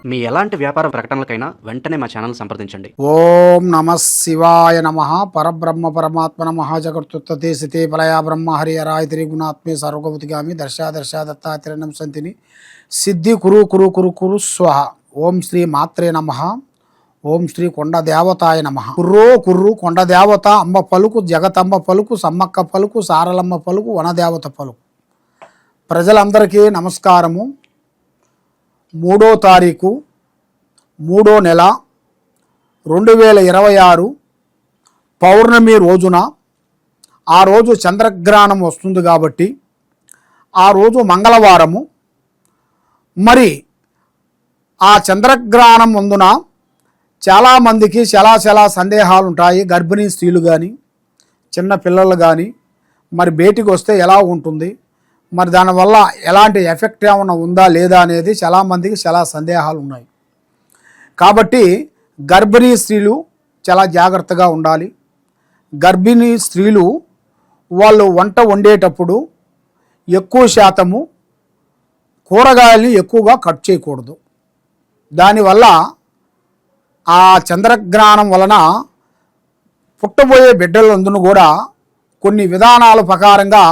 మీ ఎలాంటి వ్యాపార ప్రకటనలకైనా వెంటనే మా ఛానల్ సంప్రదించండి. ఓం నమ శివాయ నమః. పరబ్రహ్మ పరమాత్మ నమః. జగత్తుత్తే సితే పలయా బ్రహ్మ హరిహరాయ త్రిగుణాత్మే సర్వగౌతిగామి దర్శా దత్తాత్రేయం సంతిని సిద్ధి కురు కురు కురు కురు స్వహ. ఓం శ్రీ మాత్రే నమః. ఓం శ్రీ కొండ దేవతాయ నమః. కుర్రో కుర్రు కొండ దేవత అమ్మ పలుకు, జగతమ్మ పలుకు, సమ్మక్క పలుకు, సారలమ్మ పలుకు, వనదేవత పలుకు. ప్రజలందరికీ నమస్కారము. 3వ తారీఖు 3వ నెల 2026 పౌర్ణమి రోజున, ఆ రోజు చంద్రగ్రహణం వస్తుంది కాబట్టి ఆ రోజు మంగళవారము. మరి ఆ చంద్రగ్రహణం ముందున చాలామందికి చాలా సందేహాలు ఉంటాయి. గర్భిణీ స్త్రీలు కానీ చిన్న పిల్లలు కానీ మరి బయటికి వస్తే ఎలా ఉంటుంది, మరి దానివల్ల ఎలాంటి ఎఫెక్ట్ ఏమైనా ఉందా లేదా అనేది చాలామందికి చాలా సందేహాలు ఉన్నాయి. కాబట్టి గర్భిణీ స్త్రీలు చాలా జాగ్రత్తగా ఉండాలి. గర్భిణీ స్త్రీలు వాళ్ళు వంట వండేటప్పుడు ఎక్కువ శాతము కూరగాయలని ఎక్కువగా కట్ చేయకూడదు. దానివల్ల ఆ చంద్రగ్రహణం వలన పుట్టబోయే బిడ్డలందరూ కూడా కొన్ని విధానాల ప్రకారంగా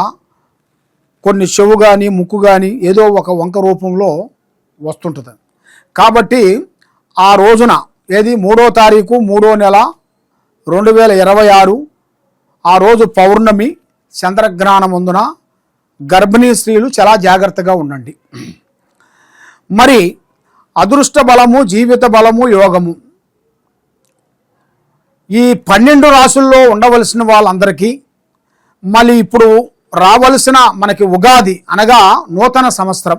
కొన్ని చెవు కానీ ముక్కు కానీ ఏదో ఒక వంక రూపంలో వస్తుంటుంది. కాబట్టి ఆ రోజున ఏది 3వ తారీఖు 3వ నెల 2026 ఆ రోజు పౌర్ణమి చంద్రగ్రహణం ముందున గర్భిణీ స్త్రీలు చాలా జాగ్రత్తగా ఉండండి. మరి అదృష్ట బలము, జీవిత బలము, యోగము ఈ 12 రాసుల్లో ఉండవలసిన వాళ్ళందరికీ మళ్ళీ ఇప్పుడు రావలసిన మనకి ఉగాది అనగా నూతన సంవత్సరం.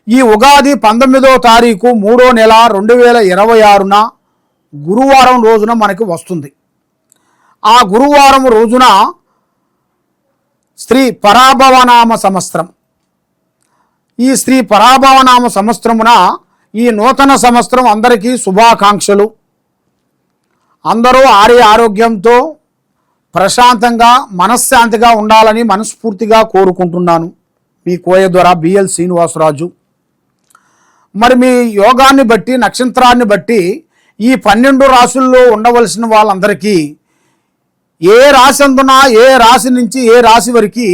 ఈ ఉగాది 19వ తారీఖు 3వ నెల 2026న గురువారం రోజున మనకి వస్తుంది. ఆ గురువారం రోజున శ్రీ పరాభవనామ సంవత్సరం. ఈ శ్రీ పరాభవనామ సంవత్సరమున ఈ నూతన సంవత్సరం అందరికీ శుభాకాంక్షలు. అందరూ ఆరోగ్యంతో ప్రశాంతంగా మనశ్శాంతిగా ఉండాలని మనస్ఫూర్తిగా కోరుకుంటున్నాను. మీ కోయ ద్వారా బిఎల్ శ్రీనివాసరాజు. మరి మీ యోగాన్ని బట్టి, నక్షత్రాన్ని బట్టి ఈ 12 రాసుల్లో ఉండవలసిన వాళ్ళందరికీ ఏ రాశి అందునా ఏ రాశి నుంచి ఏ రాశి వరకు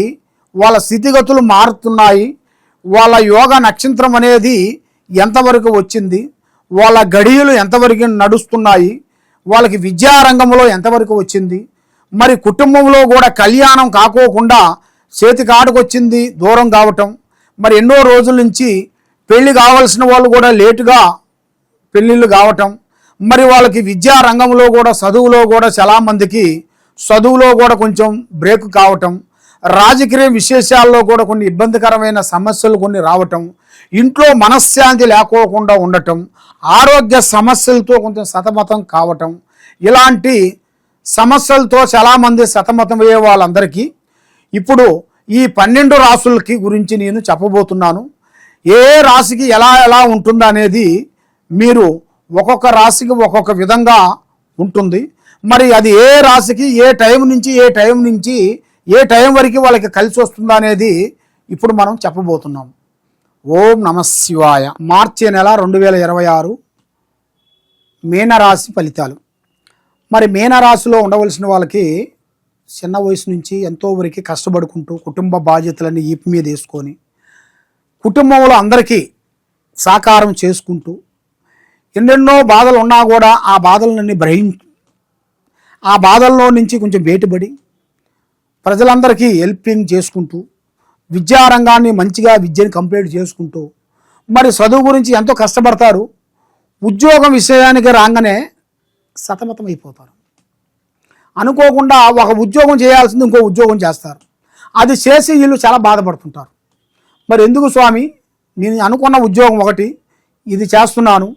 వాళ్ళ స్థితిగతులు మారుతున్నాయి, వాళ్ళ యోగ నక్షత్రం అనేది ఎంతవరకు వచ్చింది, వాళ్ళ గడియలు ఎంతవరకు నడుస్తున్నాయి, వాళ్ళకి విద్యారంగంలో ఎంతవరకు వచ్చింది, మరి కుటుంబంలో కూడా కళ్యాణం కాకోకుండా చేతికాడుకొచ్చింది దూరం కావటం, మరి ఎన్నో రోజుల నుంచి పెళ్లి కావాల్సిన వాళ్ళు కూడా లేటుగా పెళ్ళిళ్ళు కావటం, మరి వాళ్ళకి విద్యా రంగంలో కూడా చదువులో కూడా చాలామందికి చదువులో కూడా కొంచెం బ్రేక్ కావటం, రాజకీయ విశేషాల్లో కూడా కొన్ని ఇబ్బందికరమైన సమస్యలు కొన్ని రావటం, ఇంట్లో మనశ్శాంతి లేకోకుండా ఉండటం, ఆరోగ్య సమస్యలతో కొంచెం సతమతం కావటం, ఇలాంటి సమస్యలతో చాలామంది సతమతమయ్యే వాళ్ళందరికీ ఇప్పుడు ఈ 12 రాసులకి గురించి నేను చెప్పబోతున్నాను. ఏ రాశికి ఎలా ఎలా ఉంటుందో అనేది మీరు ఒక్కొక్క రాశికి ఒక్కొక్క విధంగా ఉంటుంది. మరి అది ఏ రాశికి ఏ టైం నుంచి ఏ టైం వరకు వాళ్ళకి కలిసి వస్తుందో అనేది ఇప్పుడు మనం చెప్పబోతున్నాం. ఓం నమ శివాయ. మార్చి నెల 2026 మీనరాశి ఫలితాలు. మరి మీనరాశిలో ఉండవలసిన వాళ్ళకి చిన్న వయసు నుంచి ఎంతో వరకు కష్టపడుకుంటూ కుటుంబ బాధ్యతలన్నీ ఈపు మీద వేసుకొని కుటుంబంలో అందరికీ సాకారం చేసుకుంటూ ఎన్నెన్నో బాధలు ఉన్నా కూడా ఆ బాధలన్నీ ఆ బాధల్లో నుంచి కొంచెం బయటపడి ప్రజలందరికీ హెల్పింగ్ చేసుకుంటూ విద్యారంగాన్ని మంచిగా విద్యను కంప్లీట్ చేసుకుంటూ మరి చదువు గురించి ఎంతో కష్టపడతారు. ఉద్యోగం విషయానికి రాగానే సతమతం అయిపోతారు. అనుకోకుండా ఒక ఉద్యోగం చేయాల్సింది ఇంకో ఉద్యోగం చేస్తారు. అది చేసి వీళ్ళు చాలా బాధపడుతుంటారు. మరి ఎందుకు స్వామి, నేను అనుకున్న ఉద్యోగం ఒకటి ఇది చేస్తున్నాను,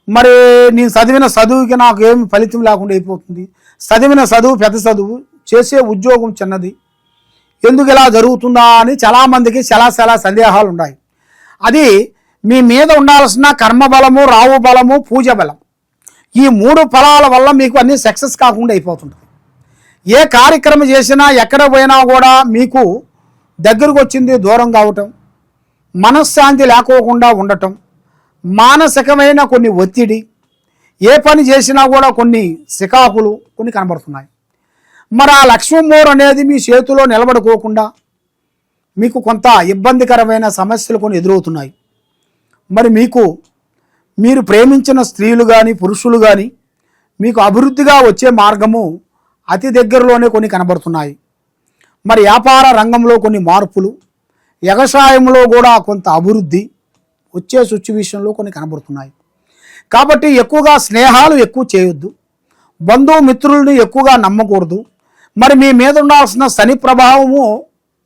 మరి నేను చదివిన చదువుకి నాకు ఏమి ఫలితం లేకుండా అయిపోతుంది, చదివిన చదువు పెద్ద చదువు, చేసే ఉద్యోగం చిన్నది, ఎందుకు ఇలా జరుగుతుందా అని చాలామందికి చాలా సందేహాలు ఉన్నాయి. అది మీ మీద ఉండాల్సిన కర్మబలము, రావు బలము, పూజ బలం, ఈ 3 ఫలాల వల్ల మీకు అన్నీ సక్సెస్ కాకుండా అయిపోతుంటుంది. ఏ కార్యక్రమం చేసినా ఎక్కడ పోయినా కూడా మీకు దగ్గరకు వచ్చింది దూరం కావటం, మనశ్శాంతి లేకోకుండా ఉండటం, మానసికమైన కొన్ని ఒత్తిడి, ఏ పని చేసినా కూడా కొన్ని సికాకులు కొన్ని కనబడుతున్నాయి. మరి ఆ లక్ష్మీమూర్ అనేది మీ చేతిలో నిలబడుకోకుండా మీకు కొంత ఇబ్బందికరమైన సమస్యలు కొన్ని ఎదురవుతున్నాయి. మరి మీరు ప్రేమించిన స్త్రీలు కానీ పురుషులు కానీ మీకు అభివృద్ధిగా వచ్చే మార్గము అతి దగ్గరలోనే కొన్ని కనబడుతున్నాయి. మరి వ్యాపార రంగంలో కొన్ని మార్పులు, వ్యవసాయంలో కూడా కొంత అభివృద్ధి వచ్చే సిచ్యువేషన్లో కొన్ని కనబడుతున్నాయి. కాబట్టి ఎక్కువగా స్నేహాలు ఎక్కువ చేయొద్దు, బంధుమిత్రుల్ని ఎక్కువగా నమ్మకూడదు. మరి మీ మీద ఉండాల్సిన శని ప్రభావము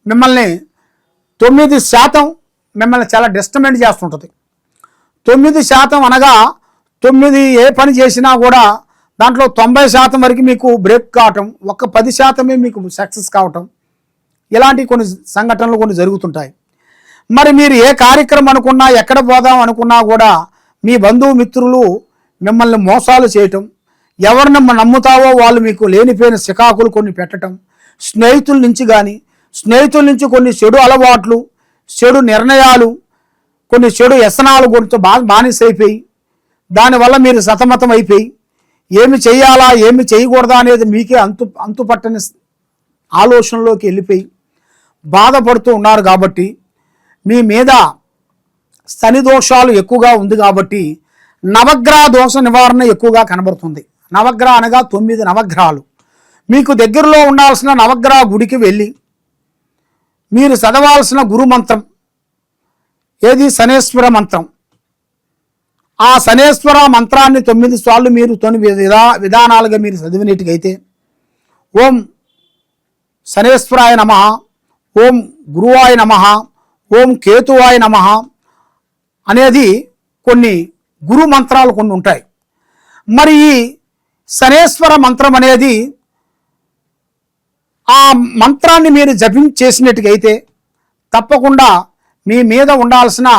మిమ్మల్ని 9% మిమ్మల్ని చాలా డిస్టర్బెంట్ చేస్తుంటుంది. 9% అనగా 9 ఏ పని చేసినా కూడా దాంట్లో 90% వరకు మీకు బ్రేక్ కావటం, ఒక్క 10% మీకు సక్సెస్ కావటం, ఇలాంటి కొన్ని సంఘటనలు కొన్ని జరుగుతుంటాయి. మరి మీరు ఏ కార్యక్రమం అనుకున్నా, ఎక్కడ పోదాం అనుకున్నా కూడా మీ బంధుమిత్రులు మిమ్మల్ని మోసాలు చేయటం, ఎవరిని నమ్ముతావో వాళ్ళు మీకు లేనిపోయిన సికాకులు కొన్ని పెట్టడం, స్నేహితుల నుంచి కొన్ని చెడు అలవాట్లు, చెడు నిర్ణయాలు, కొన్ని చెడు వ్యసనాలు గురించి బానిసైపోయి దానివల్ల మీరు సతమతం అయిపోయి ఏమి చేయాలా ఏమి చేయకూడదా అనేది మీకే అంతుపట్టని ఆలోచనలోకి వెళ్ళిపోయి బాధపడుతూ ఉన్నారు. కాబట్టి మీ మీద శని దోషాలు ఎక్కువగా ఉంది. కాబట్టి నవగ్రహ దోష నివారణ ఎక్కువగా కనబడుతుంది. నవగ్రహ అనగా 9 నవగ్రహాలు. మీకు దగ్గరలో ఉండాల్సిన నవగ్రహ గుడికి వెళ్ళి మీరు చదవాల్సిన గురు మంత్రం ఏది? శనేశ్వర మంత్రం. ఆ శనేశ్వర మంత్రాన్ని 9 సార్లు మీరు 9 విధానాలుగా మీరు చదివినట్టుగైతే ఓం శనేశ్వరాయ నమః, ఓం గురువాయ నమః, ఓం కేతువాయ నమః అనేది కొన్ని గురు మంత్రాలు కొన్ని ఉంటాయి. మరి ఈ శనేశ్వర మంత్రం అనేది ఆ మంత్రాన్ని మీరు జపించేసినట్టుగైతే తప్పకుండా మీ మీద ఉండాల్సిన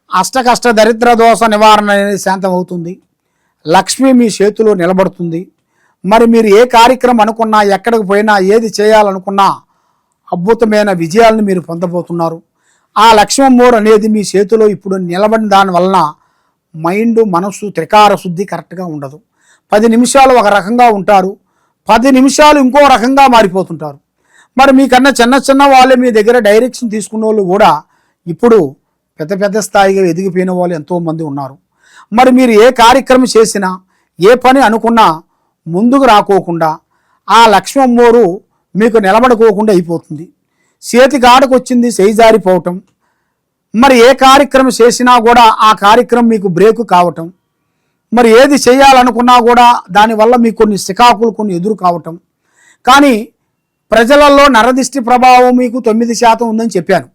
అష్టకష్ట దరిద్ర దోష నివారణ అనేది శాంతమవుతుంది. లక్ష్మి మీ చేతిలో నిలబడుతుంది. మరి మీరు ఏ కార్యక్రమం అనుకున్నా, ఎక్కడికి పోయినా, ఏది చేయాలనుకున్నా అద్భుతమైన విజయాలను మీరు పొందబోతున్నారు. ఆ లక్ష్మమ్మోర్ అనేది మీ చేతిలో ఇప్పుడు నిలబడిన దాని వలన మైండ్, మనస్సు, త్రికార శుద్ధి కరెక్ట్గా ఉండదు. 10 నిమిషాలు ఒక రకంగా ఉంటారు, 10 నిమిషాలు ఇంకో రకంగా మారిపోతుంటారు. మరి మీకన్నా చిన్న వాళ్ళే మీ దగ్గర డైరెక్షన్ తీసుకున్న వాళ్ళు కూడా ఇప్పుడు పెద్ద స్థాయిగా ఎదిగిపోయిన వాళ్ళు ఎంతోమంది ఉన్నారు. మరి మీరు ఏ కార్యక్రమం చేసినా, ఏ పని అనుకున్నా ముందుకు రాకోకుండా ఆ లక్ష్మమ్మోరు మీకు నిలబడుకోకుండా అయిపోతుంది. చేతికి ఆడకు వచ్చింది చేయి జారిపోవటం, మరి ఏ కార్యక్రమం చేసినా కూడా ఆ కార్యక్రమం మీకు బ్రేకు కావటం, మరి ఏది చేయాలనుకున్నా కూడా దానివల్ల మీకు కొన్ని సికాకులు కొన్ని ఎదురు కావటం. కానీ ప్రజలలో నరదిష్టి ప్రభావం మీకు 9% ఉందని చెప్పాను.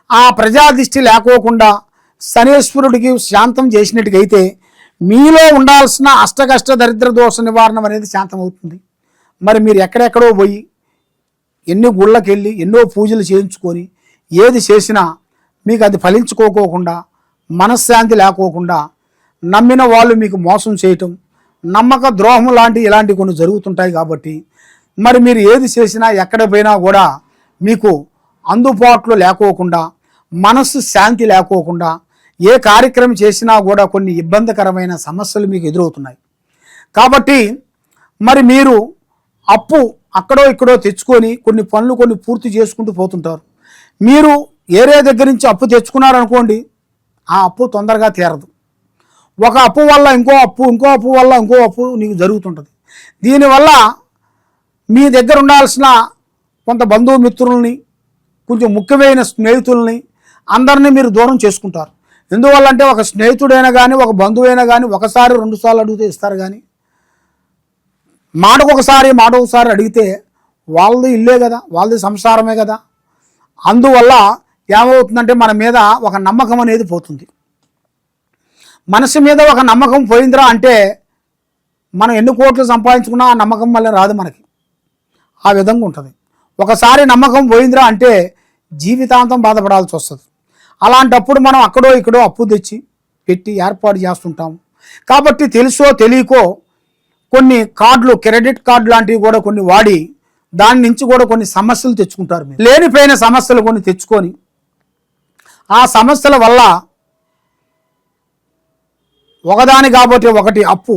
ఆ ప్రజాదిష్టి లేకోకుండా శనేశ్వరుడికి శాంతం చేసినట్టుగైతే మీలో ఉండాల్సిన అష్టకష్ట దరిద్ర దోష నివారణ అనేది శాంతమవుతుంది. మరి మీరు ఎక్కడెక్కడో పోయి ఎన్ని గుళ్ళకి వెళ్ళి ఎన్నో పూజలు చేయించుకొని ఏది చేసినా మీకు అది ఫలించుకోకుండా, మనశ్శాంతి లేకోకుండా, నమ్మిన వాళ్ళు మీకు మోసం చేయటం, నమ్మక ద్రోహం ఇలాంటి కొన్ని జరుగుతుంటాయి. కాబట్టి మరి మీరు ఏది చేసినా ఎక్కడ పోయినా కూడా మీకు అందుబాటులో లేకోకుండా, మనస్సు శాంతి లేకోకుండా, ఏ కార్యక్రమం చేసినా కూడా కొన్ని ఇబ్బందికరమైన సమస్యలు మీకు ఎదురవుతున్నాయి. కాబట్టి మరి మీరు అప్పు అక్కడో ఇక్కడో తెచ్చుకొని కొన్ని పనులు కొన్ని పూర్తి చేసుకుంటూ పోతుంటారు. మీరు ఏరే దగ్గర నుంచి అప్పు తెచ్చుకున్నారనుకోండి, ఆ అప్పు తొందరగా తీరదు. ఒక అప్పు వల్ల ఇంకో అప్పు వల్ల ఇంకో అప్పు నీకు జరుగుతుంటుంది. దీనివల్ల మీ దగ్గర ఉండాల్సిన కొంత బంధుమిత్రుల్ని, కొంచెం ముఖ్యమైన స్నేహితుల్ని అందరినీ మీరు దూరం చేసుకుంటారు. ఎందువల్లంటే ఒక స్నేహితుడైనా కానీ, ఒక బంధువైనా కానీ ఒకసారి 2 సార్లు అడిగితే ఇస్తారు. కానీ మాటకొకసారి అడిగితే వాళ్ళది ఇల్లే కదా, వాళ్ళది సంసారమే కదా. అందువల్ల ఏమవుతుందంటే మన మీద ఒక నమ్మకం అనేది పోతుంది. మనసు మీద ఒక నమ్మకం పోయిందిరా అంటే మనం ఎన్ని కోట్లు సంపాదించుకున్నా ఆ నమ్మకం మళ్ళీ రాదు మనకి. ఆ విధంగా ఉంటుంది. ఒకసారి నమ్మకం పోయిందిరా అంటే జీవితాంతం బాధపడాల్సి వస్తుంది. అలాంటప్పుడు మనం అక్కడో ఇక్కడో అప్పు తెచ్చి పెట్టి ఏర్పాటు చేస్తుంటాము. కాబట్టి తెలుసో తెలియకో కొన్ని కార్డులు, క్రెడిట్ కార్డు లాంటివి కూడా కొన్ని వాడి దాని నుంచి కూడా కొన్ని సమస్యలు తెచ్చుకుంటారు. మీరు లేనిపోయిన సమస్యలు కొన్ని తెచ్చుకొని ఆ సమస్యల వల్ల ఒకదాని కాబట్టి ఒకటి అప్పు,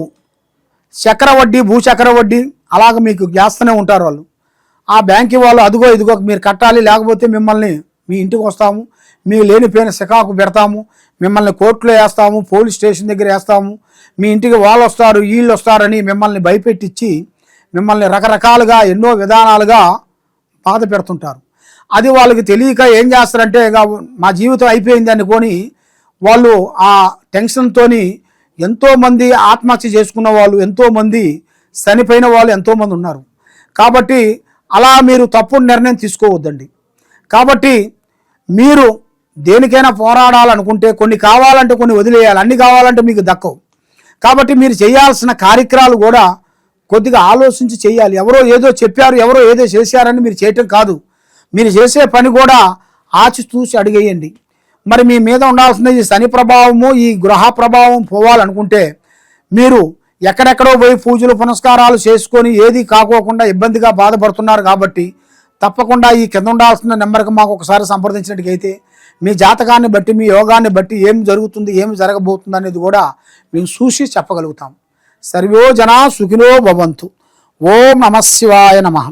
చక్ర వడ్డీ, భూచక్ర వడ్డీ అలాగ మీకు చేస్తూనే ఉంటారు వాళ్ళు. ఆ బ్యాంకు వాళ్ళు అదిగో ఇదిగో మీరు కట్టాలి, లేకపోతే మిమ్మల్ని మీ ఇంటికి వస్తాము, మీ లేనిపోయిన సికాకు పెడతాము, మిమ్మల్ని కోర్టులో వేస్తాము, పోలీస్ స్టేషన్ దగ్గర వేస్తాము, మీ ఇంటికి వాళ్ళు వస్తారు వీళ్ళు వస్తారని మిమ్మల్ని భయపెట్టించి మిమ్మల్ని రకరకాలుగా ఎన్నో విధానాలుగా బాధ పెడుతుంటారు. అది వాళ్ళకి తెలియక ఏం చేస్తారంటే మా జీవితం అయిపోయింది అనుకొని వాళ్ళు ఆ టెన్షన్తో ఎంతోమంది ఆత్మహత్య చేసుకున్న వాళ్ళు, ఎంతోమంది చనిపోయిన వాళ్ళు ఎంతోమంది ఉన్నారు. కాబట్టి అలా మీరు తప్పుడు నిర్ణయం తీసుకోవద్దండి. కాబట్టి మీరు దేనికైనా పోరాడాలనుకుంటే కొన్ని కావాలంటే కొన్ని వదిలేయాలి, అన్ని కావాలంటే మీకు దక్కవు. కాబట్టి మీరు చేయాల్సిన కార్యక్రమాలు కూడా కొద్దిగా ఆలోచించి చేయాలి. ఎవరో ఏదో చెప్పారు, ఎవరో ఏదో చేశారని మీరు చేయటం కాదు. మీరు చేసే పని కూడా ఆచితూచి అడిగేయండి. మరి మీ మీద ఉండాల్సిన ఈ శని ప్రభావము, ఈ గ్రహ ప్రభావం పోవాలనుకుంటే మీరు ఎక్కడెక్కడో పోయి పూజలు పునస్కారాలు చేసుకొని ఏది కాకోకుండా ఇబ్బందిగా బాధపడుతున్నారు. కాబట్టి తప్పకుండా ఈ కింద ఉండాల్సిన నెంబర్కి మాకు ఒకసారి సంప్రదించినట్టుకైతే మీ జాతకాన్ని బట్టి, మీ యోగాన్ని బట్టి ఏం జరుగుతుంది, ఏం జరగబోతుంది అనేది కూడా మేము చూసి చెప్పగలుగుతాం. సర్వో జనా సుఖినో భవంతు. ఓం నమః శివాయ నమః.